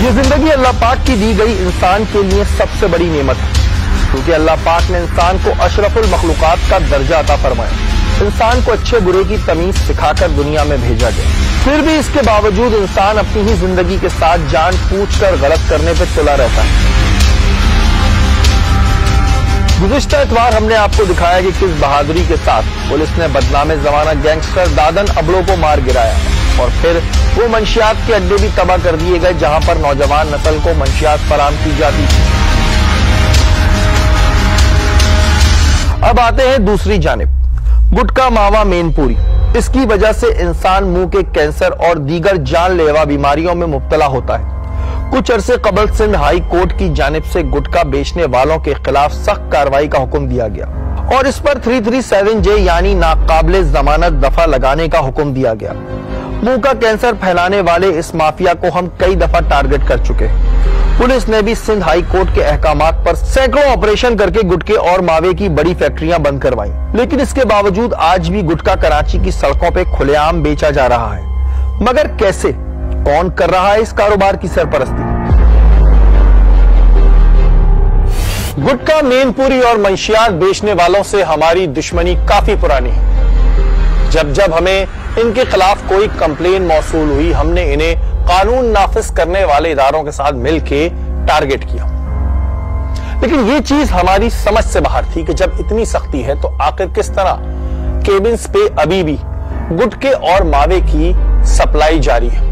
ये जिंदगी अल्लाह पाक की दी गई इंसान के लिए सबसे बड़ी नेमत है, क्योंकि अल्लाह पाक ने इंसान को अशरफुल मखलूकात का दर्जा अता फरमाया। इंसान को अच्छे बुरे की तमीज सिखाकर दुनिया में भेजा गया, फिर भी इसके बावजूद इंसान अपनी ही जिंदगी के साथ जान पूछकर गलत करने पर तुला रहता है। गुज़िश्ता इतवार हमने आपको दिखाया कि किस बहादुरी के साथ पुलिस ने बदनामे जमाना गैंगस्टर दादन अबड़ो को मार गिराया, और फिर वो मंशियात के अड्डे भी तबाह कर दिए गए जहां पर नौजवान नस्ल को मंशियात फराम की जाती थी। अब आते हैं दूसरी जानिब, गुटखा मावा मेनपुरी। इसकी वजह से इंसान मुंह के कैंसर और दीगर जानलेवा बीमारियों में मुब्तला होता है। कुछ अरसे कबल सिंध हाई कोर्ट की जानिब से गुटखा बेचने वालों के खिलाफ सख्त कार्रवाई का हुक्म दिया गया और इस पर 337J यानी नाकाबिले जमानत दफा लगाने का हुक्म दिया गया। मुंह का कैंसर फैलाने वाले इस माफिया को हम कई दफा टारगेट कर चुके हैं। पुलिस ने भी सिंध हाई कोर्ट के अहकामात पर सैकड़ों ऑपरेशन करके गुटखे और मावे की बड़ी फैक्ट्रियां बंद करवाई, लेकिन इसके बावजूद आज भी गुटखा कराची की सड़कों पे खुलेआम बेचा जा रहा है। मगर कैसे, कौन कर रहा है इस कारोबार की सरपरस्ती? गुटखा मेनपुरी और मंशियात बेचने वालों से हमारी दुश्मनी काफी पुरानी है। जब जब हमें इनके खिलाफ कोई कंप्लेन मौसूल हुई, हमने इन्हें कानून नाफिज करने वाले इदारों के साथ मिलकर टारगेट किया। लेकिन ये चीज हमारी समझ से बाहर थी कि जब इतनी सख्ती है तो आखिर किस तरह केबिन्स पे अभी भी गुटखे और मावे की सप्लाई जारी है।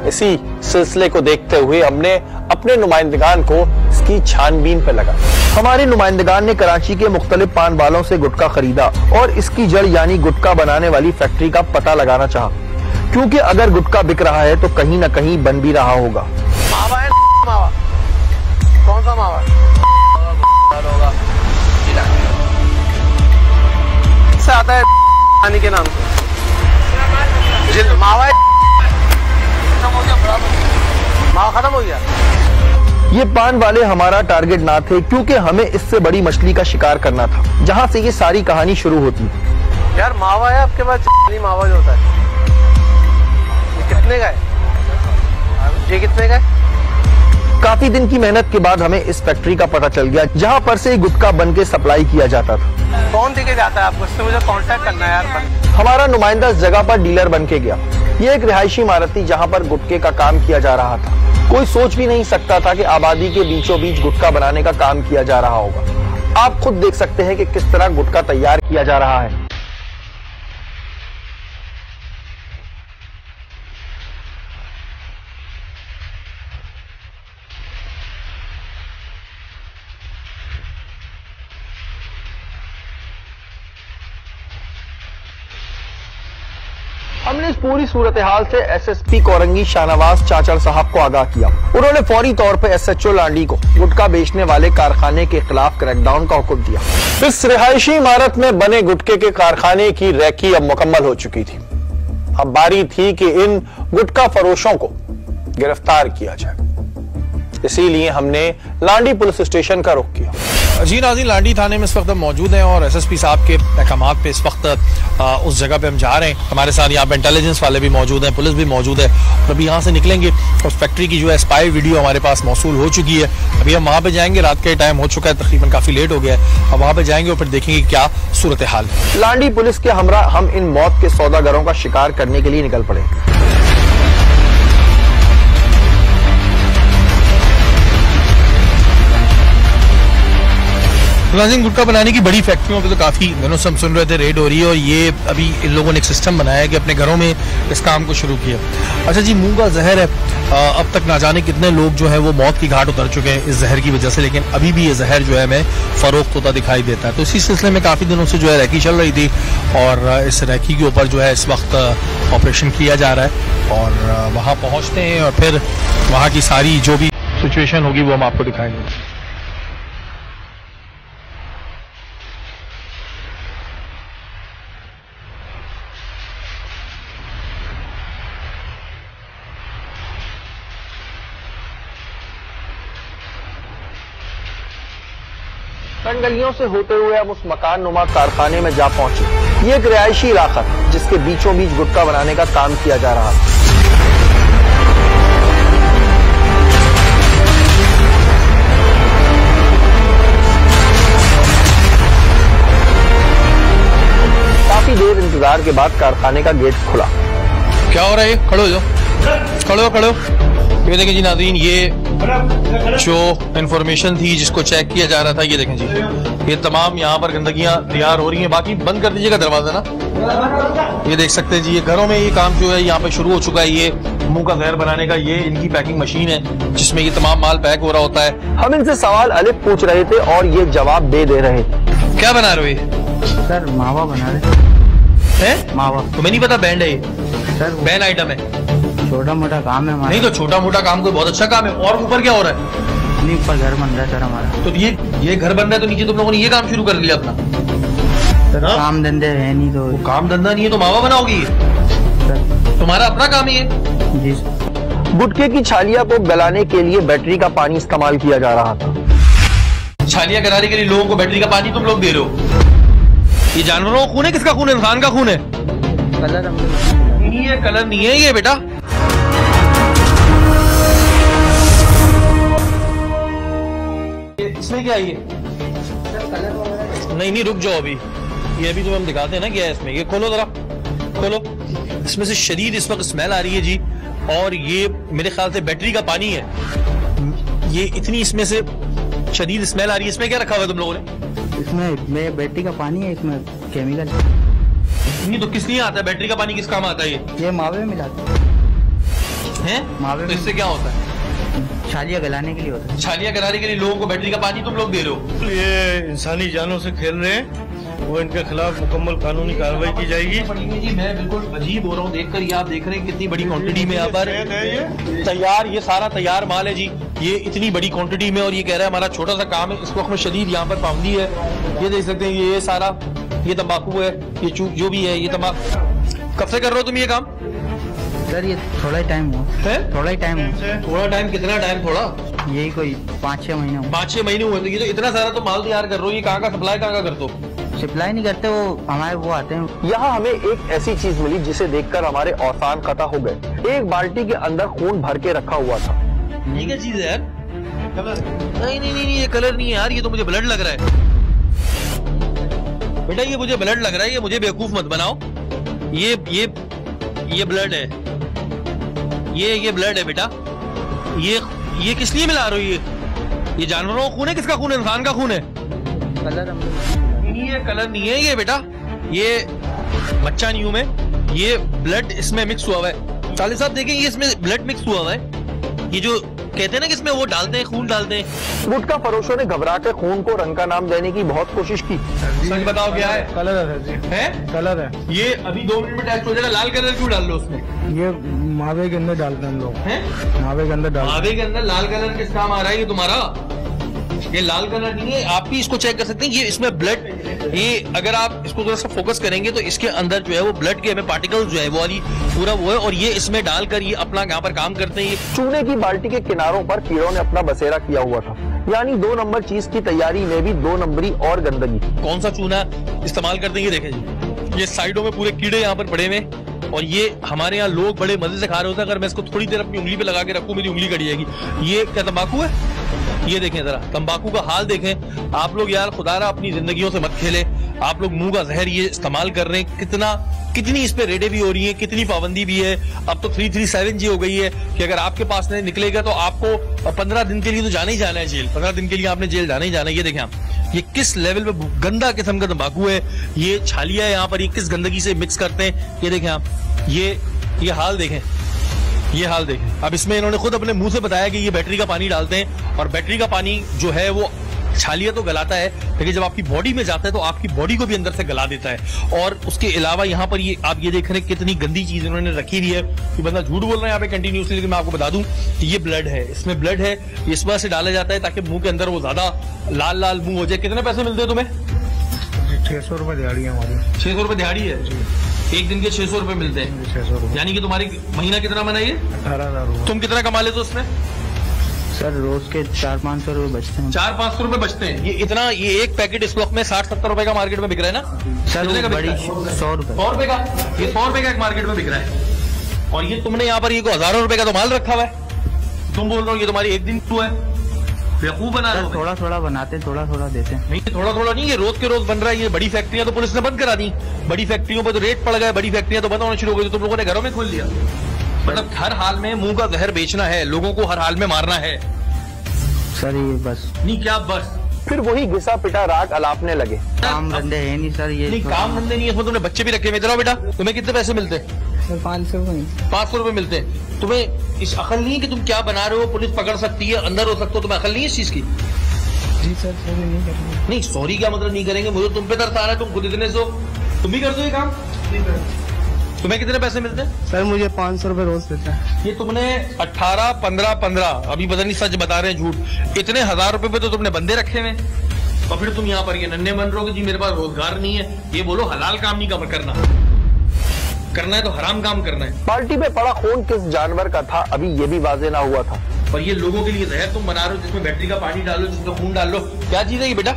इसी सिलसिले को देखते हुए हमने अपने नुमाइंदगान को इसकी छानबीन पर लगा। हमारे नुमाइंदगान ने कराची के मुख्तलिफ पान वालों से गुटखा खरीदा और इसकी जड़ यानी गुटखा बनाने वाली फैक्ट्री का पता लगाना चाहा, क्योंकि अगर गुटखा बिक रहा है तो कहीं न कहीं बन भी रहा होगा। मावा है, मावा कौन सा मावा होगा? से आता है पानी के नाम से मावा है। मावा खत्म हो गया। ये पान वाले हमारा टारगेट ना थे, क्योंकि हमें इससे बड़ी मछली का शिकार करना था, जहां से ये सारी कहानी शुरू होती है। यार मावा है आपके पास? मावा जो होता है ये कितने का है? ये कितने का है? काफी दिन की मेहनत के बाद हमें इस फैक्ट्री का पता चल गया, जहां पर से गुटखा बन के सप्लाई किया जाता था। कौन देके जाता है आपको? इससे मुझे कांटेक्ट करना है यार। हमारा नुमाइंदा इस जगह पर डीलर बन के गया। ये एक रिहायशी इमारत थी जहां पर गुटखे का काम किया जा रहा था। कोई सोच भी नहीं सकता था कि आबादी के बीचों बीच गुटखा बनाने का काम किया जा रहा होगा। आप खुद देख सकते हैं कि किस तरह गुटखा तैयार किया जा रहा है। हमने इस पूरी सूरत हाल से SSP कोरंगी शाहनवाज चाचड़ साहब को आगाह किया। उन्होंने फौरी तौर पर SHO लांडी को गुटखा बेचने वाले कारखाने के खिलाफ क्रैकडाउन का हुक्म दिया। इस रिहायशी इमारत में बने गुटखे के कारखाने की रैकी अब मुकम्मल हो चुकी थी। अब बारी थी कि इन गुटखा फरोशों को गिरफ्तार किया जाए। इसीलिए हमने लांडी पुलिस स्टेशन का रुख किया। जी नाज़रीन, लांडी थाने में इस वक्त हम मौजूद हैं और SSP साहब के अहकामात पे इस वक्त उस जगह पे हम जा रहे हैं। हमारे साथ यहाँ पे इंटेलिजेंस वाले भी मौजूद हैं, पुलिस भी मौजूद है। और अभी यहाँ से निकलेंगे, उस फैक्ट्री की जो है स्पाई वीडियो हमारे पास मौसूल हो चुकी है। अभी हम वहाँ पे जाएंगे, रात का टाइम हो चुका है, तकरीबन काफी लेट हो गया है। अब वहाँ पे जाएंगे और फिर देखेंगे क्या सूरत हाल है। लांडी पुलिस के हमरा हम इन मौत के सौदागरों का शिकार करने के लिए निकल पड़े। गुटखा बनाने की बड़ी फैक्ट्रियों पे तो काफी दिनों से हम सुन रहे थे रेड हो रही है, और ये अभी इन लोगों ने एक सिस्टम बनाया है कि अपने घरों में इस काम को शुरू किया। अच्छा जी, मुंह का जहर है, अब तक ना जाने कितने लोग जो है वो मौत की घाट उतर चुके हैं इस जहर की वजह से, लेकिन अभी भी ये जहर जो है हमें फरोख्त होता दिखाई देता है। तो इसी सिलसिले में काफी दिनों से जो है रैकी चल रही थी और इस रैकी के ऊपर जो है इस वक्त ऑपरेशन किया जा रहा है और वहाँ पहुँचते हैं और फिर वहाँ की सारी जो भी सिचुएशन होगी वो हम आपको दिखाएंगे। गलियों से होते हुए हम उस मकान नुमा कारखाने में जा पहुंचे। ये एक रिहायशी इलाका था जिसके बीचों बीच गुटखा बनाने का काम किया जा रहा था। इंतजार के बाद कारखाने का गेट खुला। क्या हो रहा है? खड़े हो जाओ, खड़े हो, खड़े हो। ये देखें जी नाज़रीन, ये जो इंफॉर्मेशन थी जिसको चेक किया जा रहा था, ये देखें जी, ये तमाम यहाँ पर गंदगियां तैयार हो रही हैं। बाकी बंद कर दीजिएगा दरवाजा ना। ये देख सकते हैं जी, ये घरों में ये काम जो है यहाँ पे शुरू हो चुका है। ये मुंह का जहर बनाने का ये इनकी पैकिंग मशीन है जिसमें ये तमाम माल पैक हो रहा होता है। हम इनसे सवाल अलग पूछ रहे थे और ये जवाब दे रहे थे। क्या बना रहे हो? सर मावा बना रहे हैं? मावा। तुम्हें नहीं पता बैंड है ये? सर बैंड आइटम है। छोटा मोटा काम है हमारा। नहीं तो छोटा मोटा काम कोई बहुत अच्छा काम है। और ऊपर क्या हो रहा है? नहीं, ऊपर घर बन रहा है सर हमारा। तो ये घर बन रहा है तो नीचे तुम लोगों ने ये काम शुरू कर लिया अपना? सर काम धंधे है नहीं तो। वो काम धंधा नहीं है तो मावा बनाओगी? सर तुम्हारा अपना काम ही है। जी। गुटखे की छालिया को गलाने के लिए बैटरी का पानी इस्तेमाल किया जा रहा था। छालियां गलाने के लिए लोगों को बैटरी का पानी तुम लोग दे रहे हो। ये जानवरों का खून है, किसका खून है? इंसान का खून है। कलर नहीं, ये कलर नहीं है ये बेटा। इसमें क्या है ये? नहीं रुक जाओ अभी, ये अभी तुम्हें हम दिखाते हैं ना क्या है इसमें। ये खोलो जरा, खोलो। इसमें से शदीद इस वक्त स्मेल आ रही है जी, और ये मेरे ख्याल से बैटरी का पानी है। ये इतनी इसमें से शदीद स्मेल आ रही है। इसमें क्या रखा हुआ है तुम लोगों ने? इसमें बैटरी का पानी है, इसमें केमिकल। नहीं तो किस लिए आता है? बैटरी का पानी किस काम आता है? ये मावे में मिलाते हैं। मावे तो इससे क्या होता है? छालियां गलाने के लिए होता है। छालियां गलाने के लिए लोगों को बैटरी का पानी तुम लोग दे रहे हो। ये इंसानी जानों से खेल रहे हैं, वो इनके खिलाफ मुकम्मल कानूनी कार्रवाई की जाएगी। जी मैं बिल्कुल अजीब हो रहा हूँ देखकर। ये आप देख रहे हैं कितनी बड़ी क्वांटिटी में यहाँ पर तैयार, ये सारा तैयार माल है जी, ये इतनी बड़ी क्वांटिटी में। और ये कह रहा है हमारा छोटा सा काम है। इसको हमें शदीद यहाँ पर पाबंदी है। ये देख सकते हैं, ये सारा ये तंबाकू है, ये चूक जो भी है, ये तंबाकू। कब से कर रहे हो तुम ये काम? सर ये थोड़ा ही टाइम हुआ है। थोड़ा ही टाइम हुआ। थोड़ा टाइम? कितना टाइम थोड़ा? यही कोई 5-6 महीने हुए। 5-6 महीने हुए। तो ये तो इतना सारा तो माल तैयार कर रहे हो, ये कहाँ का सप्लाई कहाँ का करते हो? सप्लाई नहीं करते, वो हमारे वो आते हैं। यहाँ हमें एक ऐसी चीज मिली जिसे देखकर हमारे औसान कता हो गए। एक बाल्टी के अंदर खून भर के रखा हुआ था। ये क्या चीज है यार? कलर? नहीं, ये कलर नहीं है यार, ये तो मुझे ब्लड लग रहा है बेटा। ये मुझे ब्लड लग रहा है, ये मुझे बेवकूफ मत बनाओ। ये ब्लड है, ये ब्लड है बेटा। ये किस लिए मिला रहे हो? ये जानवरों का खून है, किसका खून है? इंसान का खून है। कलर नहीं, ये कलर नहीं है ये बेटा। ये बच्चा नहीं हूं मैं। ये ब्लड इसमें मिक्स हुआ है। साले साहब देखें, ये इसमें ब्लड मिक्स हुआ है। ये जो कहते हैं ना कि इसमें वो डालते हैं, खून डालते हैं। गुटखा फरोशों ने घबरा के खून को रंग का नाम देने की बहुत कोशिश की। सच बताओ क्या है? कलर है जी। है कलर है। ये अभी 2 मिनट में टेस्ट हो जाएगा। लाल कलर क्यों डाल लो उसमें? ये मावे के अंदर डालते हैं हम लोग। हैं? मावे के अंदर डालते हैं। मावे के अंदर लाल कलर किस काम आ रहा है? ये तुम्हारा ये लाल कलर नहीं है। आप भी इसको चेक कर सकते हैं। ये इसमें ब्लड, ये अगर आप इसको थोड़ा सा फोकस करेंगे तो इसके अंदर जो है वो ब्लड के हमें पार्टिकल्स जो है वो वाली पूरा वो है। और ये इसमें डालकर ये अपना यहाँ पर काम करते हैं। चूने की बाल्टी के किनारों पर कीड़ों ने अपना बसेरा किया हुआ था। यानी 2 नंबर चीज की तैयारी में भी 2 नंबरी और गंदगी। कौन सा चूना इस्तेमाल करते हैं? ये देखें जी, ये साइडों में पूरे कीड़े यहाँ पर पड़े हुए। और ये हमारे यहाँ लोग बड़े मजे से खा रहे होते हैं। अगर मैं इसको थोड़ी देर अपनी उंगली पे लगा के रखूं, मेरी उंगली कट जाएगी। ये क्या तंबाकू है? ये देखें जरा, तंबाकू का हाल देखें। आप लोग यार खुदारा अपनी जिंदगियों से मत खेले। आप लोग मुंह का जहर ये इस्तेमाल कर रहे हैं। कितनी इस पे रेडें भी हो रही है, कितनी पाबंदी भी है। अब तो 337 हो गई है कि अगर आपके पास नहीं निकलेगा तो आपको 15 दिन के लिए तो जाना ही जाना है जेल। 15 दिन के लिए आपने जेल जाना ही जाना है। ये देखें आप, ये किस लेवल पे गंदा किस्म का तंबाकू है। ये छालिया यहाँ पर ये किस गंदगी से मिक्स करते हैं। ये देखें आप, ये हाल देखें, ये हाल देखें। अब इसमें इन्होंने खुद अपने मुंह से बताया कि ये बैटरी का पानी डालते हैं। और बैटरी का पानी जो है वो छालिया तो गलाता है, लेकिन जब आपकी बॉडी में जाता है तो आपकी बॉडी को भी अंदर से गला देता है। और उसके अलावा यहाँ पर ये आप ये देख रहे हैं कितनी गंदी चीज इन्होंने रखी हुई है। कि बंदा झूठ बोल रहा है यहाँ पे कंटिन्यूसली, लेकिन मैं आपको बता दूं कि ये ब्लड है, इसमें ब्लड है। इस वजह से डाला जाता है ताकि मुंह के अंदर वो ज्यादा लाल लाल मुंह हो जाए। कितने पैसे मिलते हैं तुम्हें? 600 रुपए दिहाड़ी है हमारी। 600 रुपए दिहाड़ी है? एक दिन के 600 रुपए मिलते हैं। 600 रुपए। यानी कि तुम्हारी महीना कितना बना ये? 18,000। तुम कितना कमा लेते हो उसमें? सर रोज के 400-500 रुपए बचते हैं। 400-500 रुपए बचते हैं। ये एक पैकेट इस वक्त में 60-70 रुपए का मार्केट में बिक रहा है ना सर? कितने का बड़ी बिक रहा है? 100 रुपए। 100 रुपए का? ये 100 रुपए का एक मार्केट में बिक रहा है। और ये तुमने यहाँ पर ये को हजारों रुपए का तो माल रखा हुआ है। तुम बोल रहे हो ये तुम्हारी एक दिन टू है। बेवकूफ बना रहे हो। थोड़ा थोड़ा बनाते, थोड़ा थोड़ा देते। नहीं, थोड़ा थोड़ा नहीं, ये रोज के रोज बन रहा है। ये बड़ी फैक्ट्रियां तो पुलिस ने बंद करा दी, बड़ी फैक्ट्रियों पर तो रेट पड़ गया, बड़ी फैक्ट्रियां तो बंद होना शुरू हो गई, तो तुम लोगों ने घरों में खोल दिया। मतलब हर हाल में मुंह का जहर बेचना है, लोगों को हर हाल में मारना है। सर ये बस नहीं क्या बस, फिर वही घिसा पिटा राग अलापने लगे। काम धंधे है नहीं सर, ये नहीं काम धंधे नहीं है, इसमें तुमने बच्चे भी रखे हुए। इधर आओ बेटा, तुम्हें कितने पैसे मिलते हैं? सर 500 500 रुपए मिलते हैं। तुम्हें इस अकल नहीं है कि तुम क्या बना रहे हो, पुलिस पकड़ सकती है, अंदर हो सकते हो, तुम्हें अकल नहीं है इस चीज की? जी सर, नहीं करेंगे। नहीं सॉरी क्या मतलब नहीं करेंगे, मुझे तुम पे तरस आ रहा है, तुम खुद इतने से हो, तुम भी करते हो ये काम? तुम्हें कितने पैसे मिलते हैं? सर मुझे 500 रुपए रोज देता है। ये तुमने 18, 15, 15, अभी पता नहीं सच बता रहे हैं झूठ, इतने 1000 रुपए पे तो तुमने बंदे रखे हुए, और फिर तुम यहाँ पर ये नन्हे बन रहे हो कि जी मेरे पास रोजगार नहीं है। ये बोलो हलाल काम नहीं करना, करना है तो हराम काम करना है। बाल्टी में पड़ा खून किस जानवर का था, अभी ये भी वाजे ना हुआ था। और ये लोगों के लिए जहर तुम बना रहे हो, जिसमें बैटरी का पानी डालो, जिसमें खून डाल लो। क्या चीज है ये बेटा?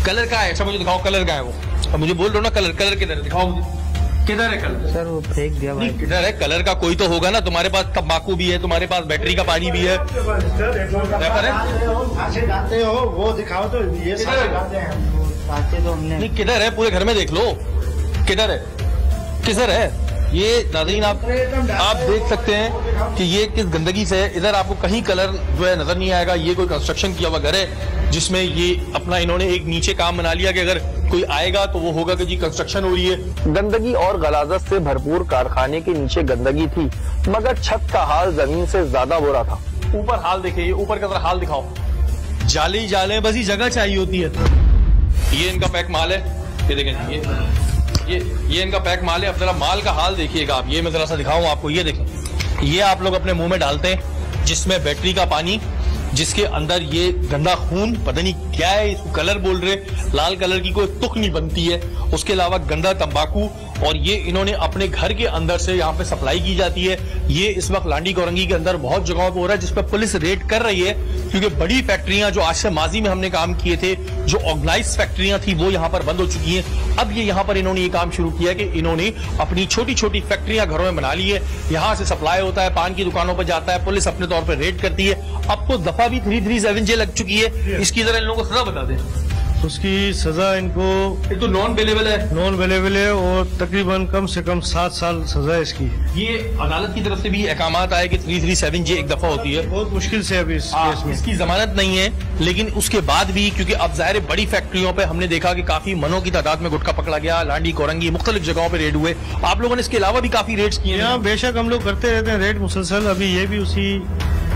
कलर का है? अच्छा मुझे दिखाओ कलर का है वो। अब मुझे बोल दो ना कलर किधर है, दिखाओ मुझे किधर है कलर। सर वो फेंक दिया भाई। किधर है कलर का? कोई तो होगा ना, तुम्हारे पास तंबाकू भी है, तुम्हारे पास बैटरी का पानी भी है। वो दिखाओ तो ये तो हमने नहीं किधर है, पूरे घर में देख लो किधर है, किधर है। ये नाज़रीन आप देख सकते हैं कि ये किस गंदगी से है। इधर आपको कहीं कलर जो है नजर नहीं आएगा। ये कोई कंस्ट्रक्शन किया हुआ घर है जिसमें ये अपना इन्होंने एक नीचे काम बना लिया कि अगर कोई आएगा तो वो होगा कि जी कंस्ट्रक्शन हो रही है। गंदगी और गलाजत से भरपूर कारखाने के नीचे गंदगी थी, मगर छत का हाल जमीन से ज्यादा बुरा था। ऊपर हाल देखिए, ये ऊपर का जरा हाल दिखाओ, जाले ही जाले, बस ही जगह चाहिए होती है। ये इनका पैक माल है, ये देखें, ये इनका पैक माल है। अब जरा माल का हाल देखिएगा आप, ये मैं जरा सा दिखाऊं आपको, ये देखें, ये आप लोग अपने मुंह में डालते हैं जिसमें बैटरी का पानी, जिसके अंदर ये गंदा खून, पता नहीं क्या है, इसको कलर बोल रहे, लाल कलर की कोई तुक नहीं बनती है, उसके अलावा गंदा तंबाकू, और ये इन्होंने अपने घर के अंदर से यहाँ पे सप्लाई की जाती है। ये इस वक्त लांडी कोरंगी के अंदर बहुत जगहों पे हो रहा है, जिस पर पुलिस रेड कर रही है, क्योंकि बड़ी फैक्ट्रियां जो आज से माजी में हमने काम किए थे, जो ऑर्गेनाइज फैक्ट्रियां थी, वो यहाँ पर बंद हो चुकी हैं। अब ये यहाँ पर इन्होंने ये काम शुरू किया कि इन्होंने अपनी छोटी छोटी फैक्ट्रियां घरों में बना ली है, यहाँ से सप्लाई होता है, पान की दुकानों पर जाता है, पुलिस अपने तौर पर रेड करती है। अब तो दफा भी 337 जे लग चुकी है, इसकी जरा इन लोगों को सजा बता दें। उसकी सजा इनको ये तो नॉन अवेलेबल है, नॉन अवेलेबल है, और तकरीबन कम से कम 7 साल सजा है इसकी। ये अदालत की तरफ से भी अहकामात आए कि 337 जे एक दफा होती है, बहुत मुश्किल से अभी इस केस में इसकी जमानत नहीं है। लेकिन उसके बाद भी, क्योंकि अब जाहिर बड़ी फैक्ट्रियों पे हमने देखा कि काफी मनों की तादाद में गुटखा पकड़ा गया, लांडी कोरंगी मुख्तलिफ जगहों पे रेड हुए। आप लोगों ने इसके अलावा भी काफी रेड्स किए हैं। यहाँ बेशक हम लोग करते रहते हैं रेड मुसलसल, अभी ये भी उसी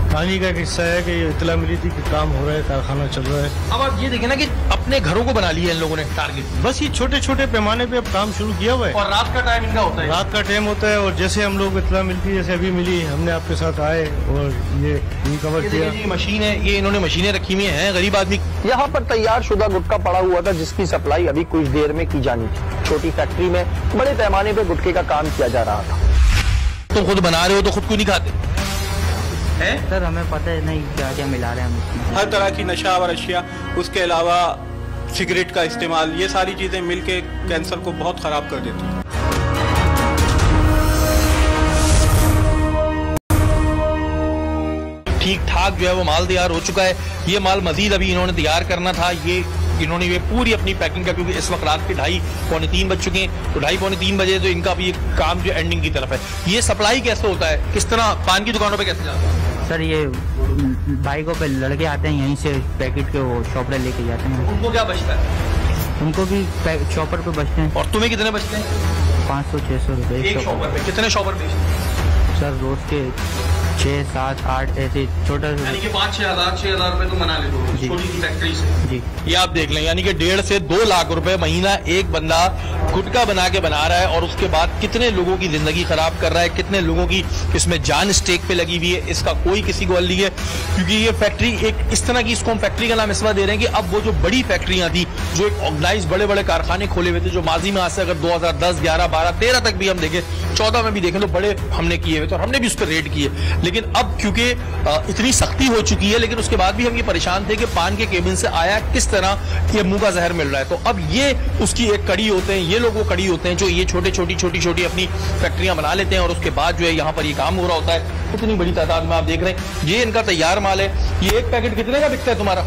कहानी का एक हिस्सा है कि ये इतला मिली थी कि काम हो रहा है, कारखाना चल रहा है। अब आप ये देखें ना कि अपने घरों को बना लिया इन लोगों ने टारगेट, बस ये छोटे छोटे पैमाने पे अब काम शुरू किया हुआ है, और रात का टाइम इनका होता है। रात का टाइम होता है, और जैसे हम लोग इतला मिलती है, जैसे अभी मिली, हमने आपके साथ आए और ये रिकवर किया। ये मशीन है, ये इन्होंने मशीनें रखी हुई हैं, गरीब आदमी। यहाँ पर तैयार शुदा गुटखा पड़ा हुआ था, जिसकी सप्लाई अभी कुछ देर में की जानी थी। छोटी फैक्ट्री में बड़े पैमाने पर गुटखे का काम किया जा रहा था। तुम खुद बना रहे हो तो खुद क्यों नहीं खाते है? सर हमें पता है नहीं क्या क्या मिला रहे हैं हम इसमें। हर तरह की नशावर अशिया, उसके अलावा सिगरेट का इस्तेमाल, ये सारी चीज़ें मिलके कैंसर को बहुत ख़राब कर देती हैं। ठीक ठाक जो है वो माल तैयार हो चुका है। ये माल मजीद अभी इन्होंने तैयार करना था। इन्होंने ये पूरी अपनी पैकिंग का, क्योंकि इस वक्त रात के 2:30 पौने 3 बज चुके हैं, तो 2:30 पौने 3 बजे तो इनका भी काम जो एंडिंग की तरफ है। ये सप्लाई कैसे होता है, किस तरह पान की दुकानों पे कैसे जाता है? सर ये बाइकों पे लड़के आते हैं, यहीं से पैकेट के वो शॉपर लेके जाते हैं। उनको क्या बचता है? उनको भी शॉपर पे बचते हैं। और तुम्हें कितने बचते हैं? 500-600 रुपए एक शॉपर पे। कितने शॉपर बेचते? सर रोज के 6, 7, 8 ऐसे छोटा, यानी कि 5-6 हज़ार रुपए तो मना ले दो छोटी सी फैक्ट्री से। जी ये आप देख लें, यानी कि 1.5 से 2 लाख रुपए महीना एक बंदा गुटखा बना के बना रहा है, और उसके बाद कितने लोगों की जिंदगी खराब कर रहा है, कितने लोगों की इसमें जान स्टेक पे लगी हुई है, इसका कोई किसी को हल नहीं है। क्योंकि ये फैक्ट्री एक इस तरह की, इसको हम फैक्ट्री का नाम इस बार दे रहे हैं कि अब वो जो बड़ी फैक्ट्रियां थी, जो एक ऑर्गेनाइज बड़े बड़े कारखाने खोले हुए थे, जो माजी में आज से अगर 2010, 11, 12, 13 तक भी हम देखें 14 में भी देखें तो बड़े हमने किए हुए थे और हमने भी उस पर रेड किए, लेकिन अब क्योंकि इतनी सख्ती हो चुकी है, लेकिन उसके बाद भी हम ये परेशान थे कि पान के केबिन से आया किस तरह ये मुंह का जहर मिल रहा है। तो अब ये उसकी एक कड़ी होते हैं, ये लोग वो कड़ी होते हैं जो ये छोटी अपनी फैक्ट्रियां बना लेते हैं और उसके बाद जो है यहाँ पर ये काम हो रहा होता है। इतनी बड़ी तादाद में आप देख रहे हैं, ये इनका तैयार माल है। ये एक पैकेट कितने का बिकता है तुम्हारा?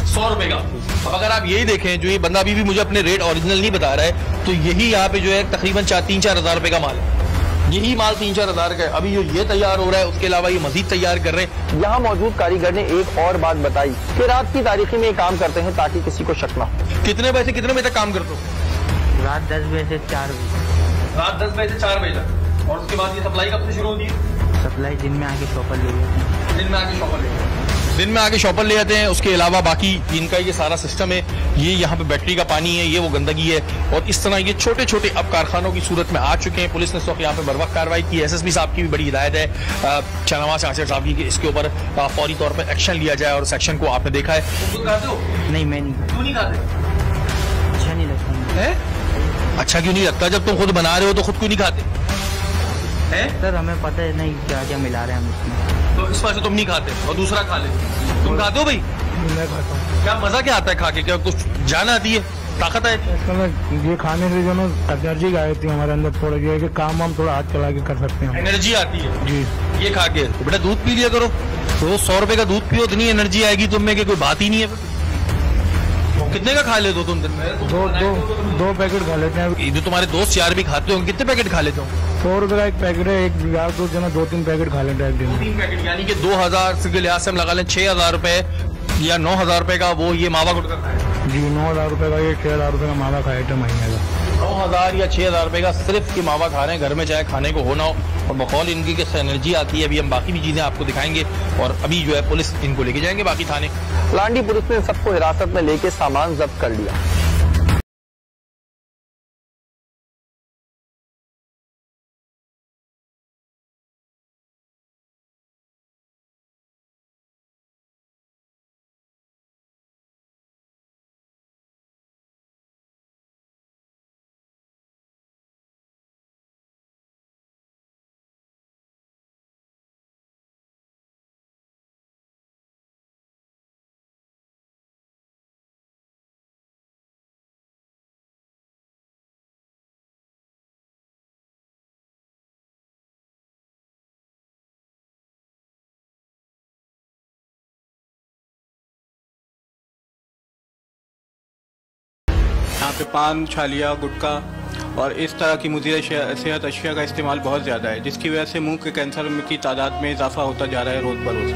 100 रुपए का। अब अगर आप यही देखें, जो ये बंदा अभी भी मुझे अपने रेट ओरिजिनल नहीं बता रहा है, तो यही यहाँ पे जो है तकरीबन 3-4 हज़ार रुपए का माल है। यही माल 3-4 हज़ार का है। अभी जो ये तैयार हो रहा है, उसके अलावा ये मजीद तैयार कर रहे हैं। यहाँ मौजूद कारीगर ने एक और बात बताई कि रात की तारीखी में ये काम करते हैं ताकि किसी को शक ना हो। कितने बजे से कितने बजे तक काम करते हो? रात 10 बजे से 4 बजे। रात 10 बजे से 4 बजे तक। और उसके बाद ये सप्लाई कब से शुरू होती है? सप्लाई दिन में आके शॉपर ले लेते हैं। दिन में आके शॉपर ले लेते हैं। दिन में आके शॉपर ले जाते हैं। उसके अलावा बाकी इनका ये सारा सिस्टम है, ये यहाँ पे बैटरी का पानी है, ये वो गंदगी है, और इस तरह ये छोटे छोटे अब कारखानों की सूरत में आ चुके हैं। पुलिस ने इस वक्त यहाँ पे बर वक्त कार्रवाई की। SSP साहब की भी बड़ी हिदायत है शाहनवाज आसिफ साहब की कि इसके ऊपर फौरी तौर पर एक्शन लिया जाए, और उस एक्शन को आपने देखा है। तुम खाते हो? नहीं, मैं नहीं। क्यों नहीं खाते? अच्छा नहीं लगता है? अच्छा क्यों नहीं लगता? जब तुम खुद बना रहे हो तो खुद क्यों नहीं खाते है? सर हमें पता है नहीं क्या क्या मिला रहे हैं हम इसमें, तो इस वजह से तुम नहीं खाते और दूसरा खा लेते। तुम खाते हो भाई? मैं खाता हूँ। क्या मजा क्या आता है खा के? क्या कुछ जान आती है, ताकत है? ये खाने से जो ना एनर्जी आई थी हमारे अंदर, थोड़ा ये है कि काम हम थोड़ा हाथ चला के कर सकते हैं, एनर्जी आती है जी। ये खा के तो बेटा दूध पी लिया करो, तो 100 रुपए का दूध पियो, इतनी एनर्जी आएगी तुम में कि कोई बात ही नहीं है। कितने का खा लेते हो तुम दिन में? दो पैकेट खा लेते हैं। जो तुम्हारे दोस्त यार भी खाते हो, कितने पैकेट खा लेते हो? 100 रुपए का एक पैकेट है, एक यार दोस्त जो ना 2-3 पैकेट खा लेते हैं एक दिन में। 3 पैकेट, यानी कि 2000 के लिहाज से हम लगा लें 6000 रुपए या 9000 रुपए का वो ये मावा गुटखा खाए जी। 9000 रुपए का, ये 6000 रुपए का मावा खाया था महीने का। 9000 या 6000 रुपए का सिर्फ ये मावा खा रहे हैं, घर में चाहे खाने को हो ना हो, और बकौल इनकी किस एनर्जी आती है। अभी हम बाकी भी चीजें आपको दिखाएंगे, और अभी जो है पुलिस इनको लेके जाएंगे बाकी थाने। लांडी पुलिस ने सबको हिरासत में लेके सामान जब्त कर लिया। यहाँ पे पान, छालिया, गुटखा और इस तरह की मुज़ीर सेहत अशिया का इस्तेमाल बहुत ज़्यादा है, जिसकी वजह से मुंह के कैंसर की तादाद में इजाफा होता जा रहा है रोज़ बरोज़।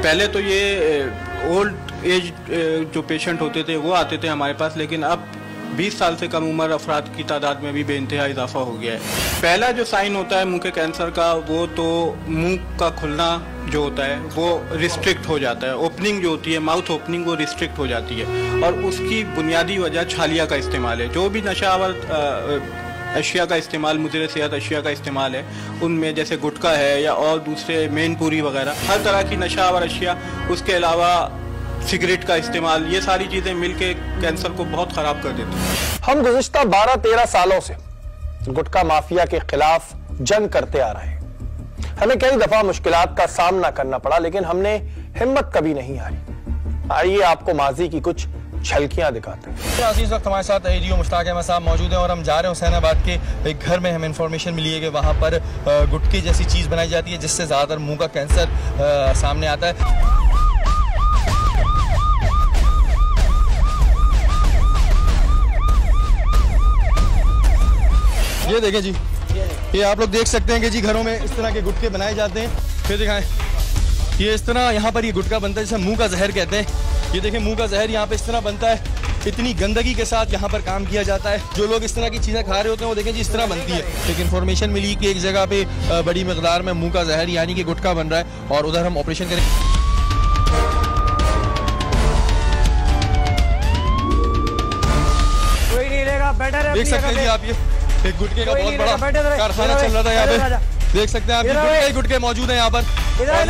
पहले तो ये ओल्ड एज जो पेशेंट होते थे वो आते थे हमारे पास, लेकिन अब 20 साल से कम उम्र अफराद की तादाद में भी बेइंतहा इजाफा हो गया है। पहला जो साइन होता है मुंह के कैंसर का, वो तो मुंह का खुलना जो होता है वो रिस्ट्रिक्ट हो जाता है। ओपनिंग जो होती है, माउथ ओपनिंग, वो रिस्ट्रिक्ट हो जाती है, और उसकी बुनियादी वजह छालिया का इस्तेमाल है। जो भी नशावर अशिया का इस्तेमाल, मुज़ीर सेहत अशिया का इस्तेमाल है, उनमें जैसे गुटखा है या और दूसरे मैनपुरी वगैरह, हर तरह की नशावर अशिया, उसके अलावा सिगरेट का इस्तेमाल, ये सारी चीज़ें मिलके कैंसर को बहुत ख़राब कर देती हैं। हम गुज़िश्ता 12-13 सालों से गुटखा माफिया के खिलाफ जंग करते आ रहे हैं। हमें कई दफा मुश्किलात का सामना करना पड़ा, लेकिन हमने हिम्मत कभी नहीं हारी। आइए आपको माजी की कुछ झलकियां दिखाते हैं। इस वक्त हमारे साथ एडीओ मुश्ताक अहमद साहब मौजूद हैं, और हम जा रहे हैं हुसैनाबाद के एक घर में। हमें इंफॉर्मेशन मिली है कि वहाँ पर गुटखे जैसी चीज़ बनाई जाती है जिससे ज़्यादातर मुंह का कैंसर सामने आता है। ये देखें जी, ये आप लोग देख सकते हैं कि जी घरों में इस तरह के गुटखे बनाए जाते हैं। फिर दिखाएं, ये इस तरह यहाँ पर ये गुटखा बनता है जिसे मुंह का जहर कहते हैं। ये देखें, मुंह का जहर यहाँ पे इस तरह बनता है, इतनी गंदगी के साथ यहाँ पर काम किया जाता है। जो लोग इस तरह की चीज़ें खा रहे होते हैं वो देखें जी इस तरह बनती है। एक इन्फॉर्मेशन मिली कि एक जगह पे बड़ी मकदार में मुंह का जहर यानी कि गुटखा बन रहा है, और उधर हम ऑपरेशन करें। देख सकते हैं जी आप, ये एक गुटखे का बहुत बड़ा कारखाना चल रहा था यहाँ पे। देख सकते हैं आप, ये गुटखे मौजूद हैं यहाँ पर, और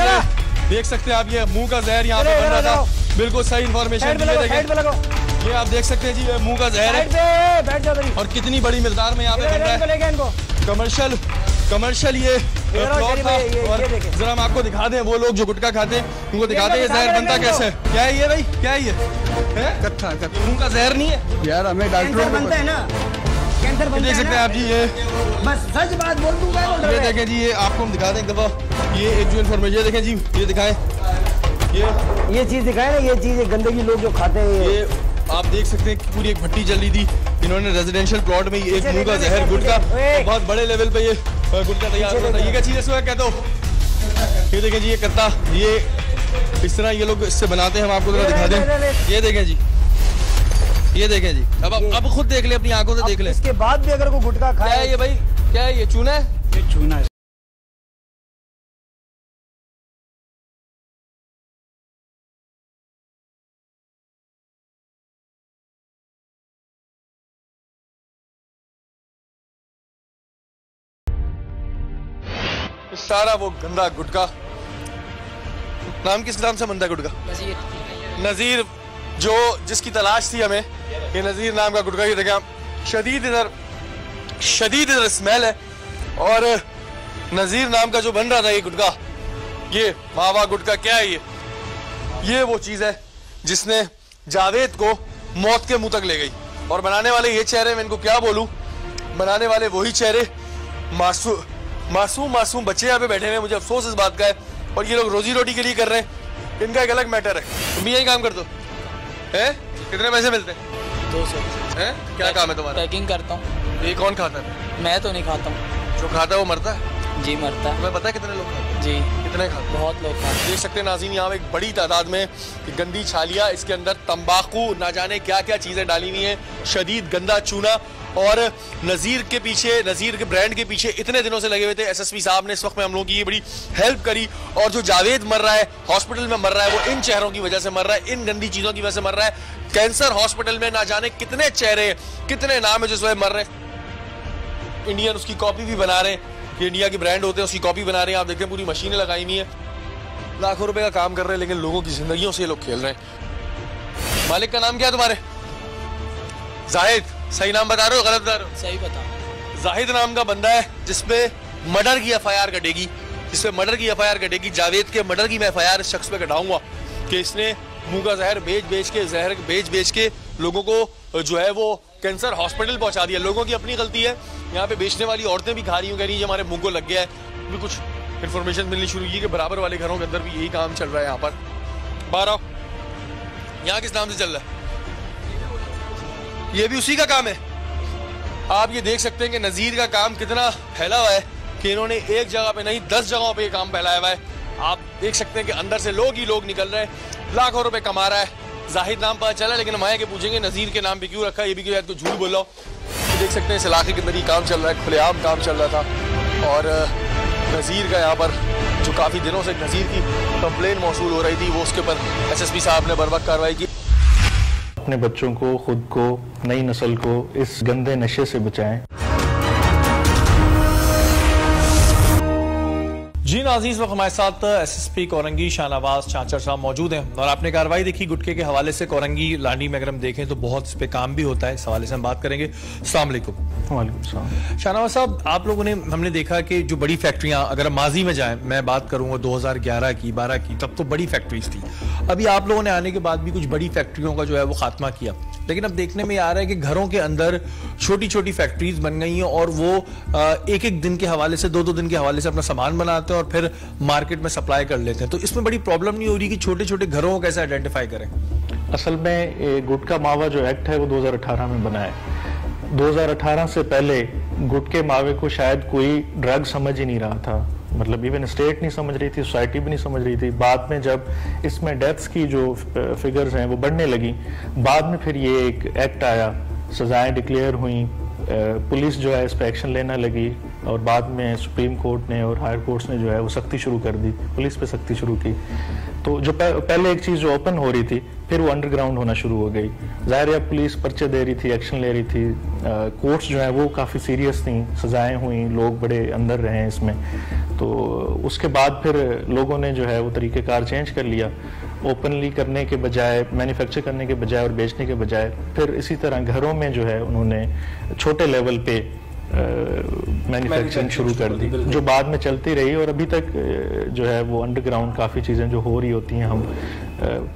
देख सकते हैं आप, ये मुंह का जहर यहाँ पे बन रहा था। बिल्कुल सही इन्फॉर्मेशन। ये आप देख सकते हैं जी, ये मुंह का जहर है बैठ जाओ और कितनी बड़ी मिकदार में यहाँ पे बन रहा है। कमर्शियल ये प्लॉट था। और जरा हम आपको दिखा दें, वो लोग जो गुटखा खाते हैं उनको दिखाते हैं ये जहर बनता कैसे है। क्या है ये भाई, क्या है ये? कत्था मुंह का जहर नहीं है यार, हमें डॉक्टरों को बनता है ना, कैंसर बनता है। देख सकते हैं आप जी, ये बस सच बात बोल दूंगा। ये देखें जी, ये आपको हम दिखा दें एक दफा, ये एक जो इन्फॉर्मेशन देखें जी, ये दिखाएं, ये चीज दिखाए ना, ये चीज गंदगी लोग जो खाते हैं। ये आप देख सकते हैं कि पूरी एक भट्टी चल रही थी, इन्होंने रेजिडेंशियल प्लॉट में एक मुंह का जहर गुटखा बहुत बड़े लेवल पे ये गुटखा तैयार होता है। ये क्या चीज है इसमें कहते हो? ये देखें जी, ये कत्ता, ये इस तरह ये लोग इससे बनाते हैं। हम आपको जरा दिखा दें, ये देखें जी, ये देखें जी। अब खुद देख ले, अपनी आंखों से देख ले। इसके बाद भी अगर कोई गुटखा खाए, क्या है ये भाई, क्या है ये? चूना है, ये चूना है। सारा वो गंदा गुटखा, नाम किस नाम से बनता है गुटखा? नजीर, जो जिसकी तलाश थी हमें, ये नजीर नाम का गुटखा। ये देखें, शदीद इधर स्मेल है। और नजीर नाम का जो बन रहा था ये गुटखा, ये मावा गुटखा, क्या है ये वो चीज है जिसने जावेद को मौत के मुंह तक ले गई। और बनाने वाले ये चेहरे, मैं इनको क्या बोलूं, बनाने वाले वही चेहरे, मासूम बच्चे यहाँ पे बैठे हुए। मुझे अफसोस इस बात का है। और ये लोग रोजी रोटी के लिए कर रहे हैं, इनका एक अलग मैटर है। तुम भी यही काम करते हो हैं? कितने पैसे मिलते हैं? 200 हैं? क्या काम है तुम्हारा? पैकिंग करता हूँ। ये कौन खाता है? मैं तो नहीं खाता हूँ। जो खाता है वो मरता है? जी मरता है। तुम्हें पता है कितने लोग खाते हैं? जी कितने खाते हैं? बहुत लोग खाते हैं। देख सकते हैं नाज़रीन, यहाँ एक बड़ी तादाद में गंदी छालियाँ, इसके अंदर तंबाकू, ना जाने क्या क्या चीजें डाली हुई हैं, शदीद गंदा चूना। और नज़ीर के पीछे, नज़ीर के ब्रांड के पीछे इतने दिनों से लगे हुए थे। एसएसपी साहब ने इस वक्त में हम लोगों की ये बड़ी हेल्प करी। और जो जावेद मर रहा है, हॉस्पिटल में मर रहा है, वो इन चेहरों की वजह से मर रहा है, इन गंदी चीजों की वजह से मर रहा है। कैंसर हॉस्पिटल में ना जाने कितने चेहरे, कितने नाम है जिस वजह मर रहे हैं। इंडियन उसकी कॉपी भी बना रहे हैं, कि इंडिया के ब्रांड होते हैं उसकी कॉपी बना रहे हैं। आप देखते हैं पूरी मशीनें लगाई हुई हैं, लाखों रुपए का काम कर रहे हैं, लेकिन लोगों की जिंदगियों से ये लोग खेल रहे हैं। मालिक का नाम क्या है तुम्हारे? जाहिद, सही नाम बता रहे हो गलत बता रहे हो? सही बता। जाहिद नाम का बंदा है जिसपे मर्डर की एफआईआर कटेगी, जावेद के मर्डर की मैं एफआईआर इस शख्स पे कटाऊंगा कि इसने मुंह का जहर बेच के लोगों को जो है वो कैंसर हॉस्पिटल पहुंचा दिया। लोगों की अपनी गलती है। यहाँ पे बेचने वाली औरतें भी खा रही हूँ, कह रही है हमारे मुंह को लग गया है। भी कुछ इन्फॉर्मेशन मिलनी शुरू की कि बराबर वाले घरों के अंदर भी यही काम चल रहा है। यहाँ पर बाहर आओ, यहाँ किस नाम से चल रहा है? ये भी उसी का काम है। आप ये देख सकते हैं कि नज़ीर का काम कितना फैला हुआ है कि इन्होंने एक जगह पे नहीं 10 जगहों पे ये काम फैलाया हुआ है। आप देख सकते हैं कि अंदर से लोग ही लोग निकल रहे हैं, लाखों रुपए कमा रहा है। जाहिद नाम पता चला, लेकिन हम आए के पूछेंगे नज़ीर के नाम पे क्यों रखा है, ये भी शायद तो झूठ बोला हो। तो देख सकते हैं इस इलाके के अंदर ही काम चल रहा है, खुलेआम काम चल रहा था। और नज़ीर का यहाँ पर जो काफ़ी दिनों से नज़ीर की कंप्लेन मौसूल हो रही थी, वो उसके ऊपर एसएसपी साहब ने बर वक्त कार्रवाई की। अपने बच्चों को, खुद को, नई नस्ल को इस गंदे नशे से बचाएं। जी नाज़रीन, इस वक्त हमारे साथ एसएसपी कोरंगी शाहनवाज चाचर साहब मौजूद हैं और आपने कार्रवाई देखी गुटखे के हवाले से। कोरंगी लांडी में अगर हम देखें तो बहुत इस पे काम भी होता है, इस हवाले से हम बात करेंगे। अस्सलाम वालेकुम। वालेकुम सलाम। शाहनवाज साहब, आप लोगों ने, हमने देखा कि जो बड़ी फैक्ट्रियां, अगर माजी में जाएं, मैं बात करूंगा 2011 की 12 की, तब तो बड़ी फैक्ट्रीज थी। अभी आप लोगों ने आने के बाद भी कुछ बड़ी फैक्ट्रियों का जो है वो खात्मा किया, लेकिन अब देखने में आ रहा है कि घरों के अंदर छोटी छोटी फैक्ट्रीज बन गई हैं और वो एक एक दिन के हवाले से, 2-2 दिन के हवाले से अपना सामान बनाते हैं और फिर मार्केट में सप्लाई कर लेते हैं। तो इसमें बड़ी प्रॉब्लम नहीं हो रही कि छोटे छोटे घरों को कैसे आइडेंटिफाई करें? असल में गुटखा मावा जो एक्ट है वो 2018 में बना है। 2018 से पहले गुटखे मावे को शायद कोई ड्रग समझ ही नहीं रहा था, मतलब इवन स्टेट नहीं समझ रही थी, सोसाइटी भी नहीं समझ रही थी। बाद में जब इसमें डेथ्स की जो फिगर्स हैं वो बढ़ने लगी, बाद में फिर ये एक एक्ट आया, सजाएं डिक्लेयर हुई, पुलिस जो है इस पर एक्शन लेना लगी और बाद में सुप्रीम कोर्ट ने और हायर कोर्ट्स ने जो है वो सख्ती शुरू कर दी, पुलिस पे सख्ती शुरू की। तो जो पहले एक चीज़ जो ओपन हो रही थी, फिर वो अंडरग्राउंड होना शुरू हो गई। ज़ाहिर है पुलिस पर्चे दे रही थी, एक्शन ले रही थी, कोर्ट्स जो है वो काफ़ी सीरियस थी, सजाएं हुई, लोग बड़े अंदर रहे हैं इसमें। तो उसके बाद फिर लोगों ने जो है वो तरीक़ेकार चेंज कर लिया ओपनली करने के बजाय, मैन्युफैक्चर करने के बजाय और बेचने के बजाय, फिर इसी तरह घरों में जो है उन्होंने छोटे लेवल पे मैन्युफैक्चरिंग शुरू कर दी, जो बाद में चलती रही और अभी तक जो है वो अंडरग्राउंड काफ़ी चीज़ें जो हो रही होती हैं हम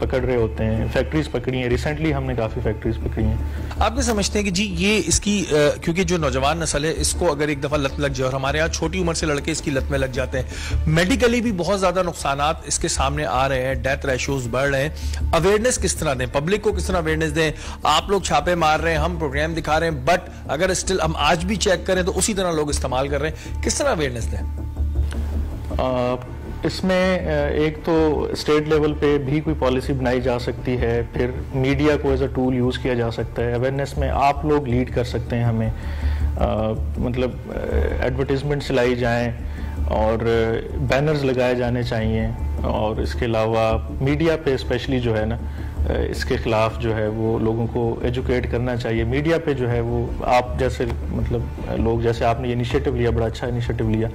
पकड़ रहे होते हैं। फैक्ट्रीज पकड़ी हैं, रिसेंटली हमने काफ़ी फैक्ट्रीज पकड़ी हैं। आप क्या समझते हैं कि जी ये इसकी क्योंकि जो नौजवान नस्ल है इसको अगर एक दफ़ा लत लग जाए, और हमारे यहाँ छोटी उम्र से लड़के इसकी लत में लग जाते हैं, मेडिकली भी बहुत ज़्यादा नुकसानात इसके सामने आ रहे हैं, डेथ रेशोज बढ़ रहे हैं, अवेयरनेस किस तरह दें, पब्लिक को किस तरह अवेयरनेस दें? आप लोग छापे मार रहे हैं, हम प्रोग्राम दिखा रहे हैं, बट अगर स्टिल हम आज भी चेक करें तो उसी तरह लोग इस्तेमाल कर रहे हैं, किस तरह अवेयरनेस दें? इसमें एक तो स्टेट लेवल पे भी कोई पॉलिसी बनाई जा सकती है, फिर मीडिया को एज अ टूल यूज़ किया जा सकता है। अवेयरनेस में आप लोग लीड कर सकते हैं हमें, मतलब एडवर्टीजमेंट चलाई जाएं और बैनर्स लगाए जाने चाहिए, और इसके अलावा मीडिया पे स्पेशली जो है ना इसके खिलाफ जो है वो लोगों को एजुकेट करना चाहिए। मीडिया पे जो है वो आप जैसे मतलब लोग जैसे आपने ये इनिशिएटिव लिया, बड़ा अच्छा इनिशिएटिव लिया,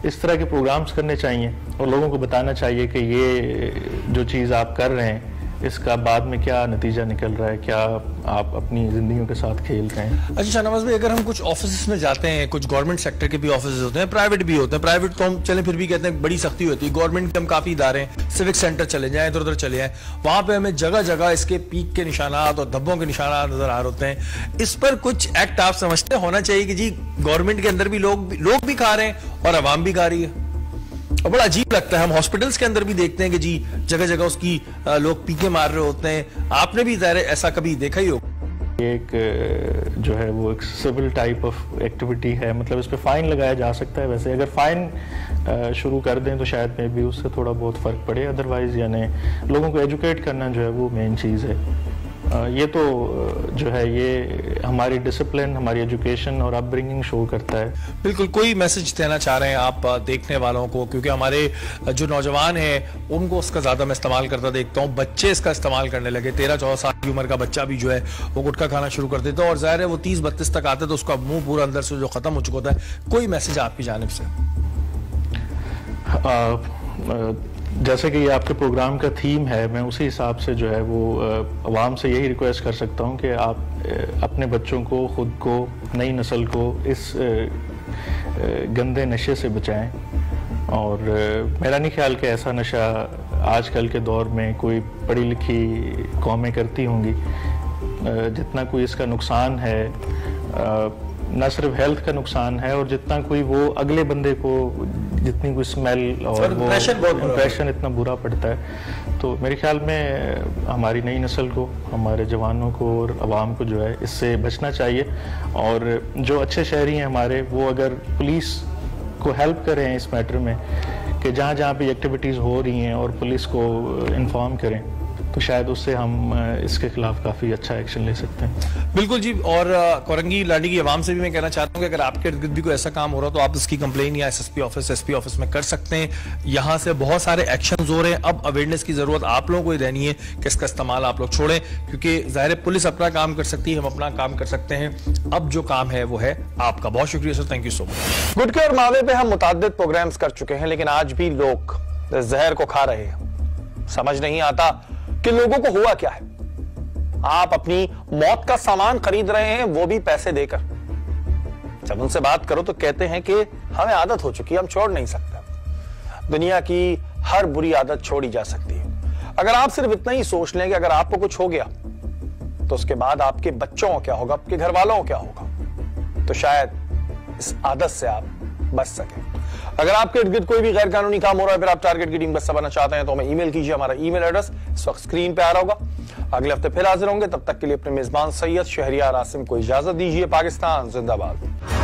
इस तरह के प्रोग्राम्स करने चाहिए और लोगों को बताना चाहिए कि ये जो चीज़ आप कर रहे हैं इसका बाद में क्या नतीजा निकल रहा है, क्या आप अपनी जिंदगियों के साथ खेल रहे हैं। अच्छा शाहनवाज भाई, अगर हम कुछ ऑफिस में जाते हैं, कुछ गवर्नमेंट सेक्टर के भी ऑफिस होते हैं, प्राइवेट भी होते हैं, प्राइवेट तो हम चले फिर भी कहते हैं बड़ी सख्ती होती है, गवर्नमेंट के हम काफी इदारे हैं, सिविक सेंटर चले जाएं, इधर उधर चले जाएं, वहां पे हमें जगह जगह इसके पीक के निशानात और धब्बों के निशानात नजर आ रहे होते हैं। इस पर कुछ एक्ट आप समझते होना चाहिए कि जी गवर्नमेंट के अंदर भी लोग भी खा रहे हैं और आवाम भी खा रही है? और बड़ा अजीब लगता है, हम हॉस्पिटल्स के अंदर भी देखते हैं कि जी जगह जगह उसकी लोग पीके मार रहे होते हैं। आपने भी ज़ाहिर ऐसा कभी देखा ही होगा। एक जो है वो एक सिविल टाइप ऑफ एक्टिविटी है, मतलब इस पे फाइन लगाया जा सकता है। वैसे अगर फाइन शुरू कर दें तो शायद में भी उससे थोड़ा बहुत फ़र्क पड़े, अदरवाइज यानी लोगों को एजुकेट करना जो है वो मेन चीज़ है। ये तो जो है ये हमारी डिसिप्लिन, हमारी एजुकेशन और अपब्रिंगिंग शो करता है। बिल्कुल। कोई मैसेज देना चाह रहे हैं आप देखने वालों को, क्योंकि हमारे जो नौजवान हैं उनको उसका ज़्यादा मैं इस्तेमाल करता देखता हूँ, बच्चे इसका इस्तेमाल करने लगे, 13-14 साल की उम्र का बच्चा भी जो है वो गुटखा खाना शुरू कर देता है, और ज़ाहिर है वो 30-32 तक आते तो उसका मुंह पूरा अंदर से जो ख़त्म हो चुका होता है। कोई मैसेज आपकी जानिब से? जैसे कि ये आपके प्रोग्राम का थीम है, मैं उसी हिसाब से जो है वो अवाम से यही रिक्वेस्ट कर सकता हूँ कि आप अपने बच्चों को, ख़ुद को, नई नस्ल को इस गंदे नशे से बचाएं। और मेरा नहीं ख्याल कि ऐसा नशा आजकल के दौर में कोई पढ़ी लिखी कौमें करती होंगी। जितना कोई इसका नुकसान है, न सिर्फ हेल्थ का नुकसान है, और जितना कोई वो अगले बंदे को जितनी कोई स्मेल और वो इम्प्रेशन इतना बुरा पड़ता है, तो मेरे ख्याल में हमारी नई नस्ल को, हमारे जवानों को और अवाम को जो है इससे बचना चाहिए। और जो अच्छे शहरी हैं हमारे, वो अगर पुलिस को हेल्प करें इस मैटर में कि जहाँ जहाँ पे एक्टिविटीज़ हो रही हैं और पुलिस को इन्फॉर्म करें, तो शायद उससे हम इसके खिलाफ काफ़ी अच्छा एक्शन ले सकते हैं। बिल्कुल जी। और कोरंगी लाडी की आवाम से भी मैं कहना चाहता हूँ कि अगर आपके इर्द गिर्द भी कोई ऐसा काम हो रहा तो आप इसकी कंप्लेन या एसएसपी ऑफिस, एसपी ऑफिस में कर सकते हैं। यहाँ से बहुत सारे एक्शन हो रहे हैं, अब अवेयरनेस की जरूरत आप लोगों को ही रहनी है कि इसका इस्तेमाल आप लोग छोड़ें, क्योंकि ज़ाहिर है पुलिस अपना काम कर सकती है, हम अपना काम कर सकते हैं। अब जो काम है वो है आपका। बहुत शुक्रिया sir, thank you so much. गुटखे और मावे पे हम मुतअद्दिद प्रोग्राम्स कर चुके हैं, लेकिन आज भी लोग जहर को खा रहे हैं। समझ नहीं आता कि लोगों को हुआ क्या है। आप अपनी मौत का सामान खरीद रहे हैं, वो भी पैसे देकर। जब उनसे बात करो तो कहते हैं कि हमें आदत हो चुकी है, हम छोड़ नहीं सकते। दुनिया की हर बुरी आदत छोड़ी जा सकती है। अगर आप सिर्फ इतना ही सोच लें कि अगर आपको कुछ हो गया तो उसके बाद आपके बच्चों को क्या होगा, आपके घर वालों को क्या होगा, तो शायद इस आदत से आप बच सकें। अगर आपके इर्द गिर्द कोई भी गैर कानूनी काम हो रहा है, फिर आप टारगेट की टीम का हिस्सा बनना चाहते हैं, तो हमें ईमेल कीजिए। हमारा ईमेल एड्रेस इस वक्त स्क्रीन पे आ रहा होगा। अगले हफ्ते फिर हाजिर होंगे, तब तक के लिए अपने मेजबान सैयद शहरियार आसिम को इजाजत दीजिए। पाकिस्तान जिंदाबाद।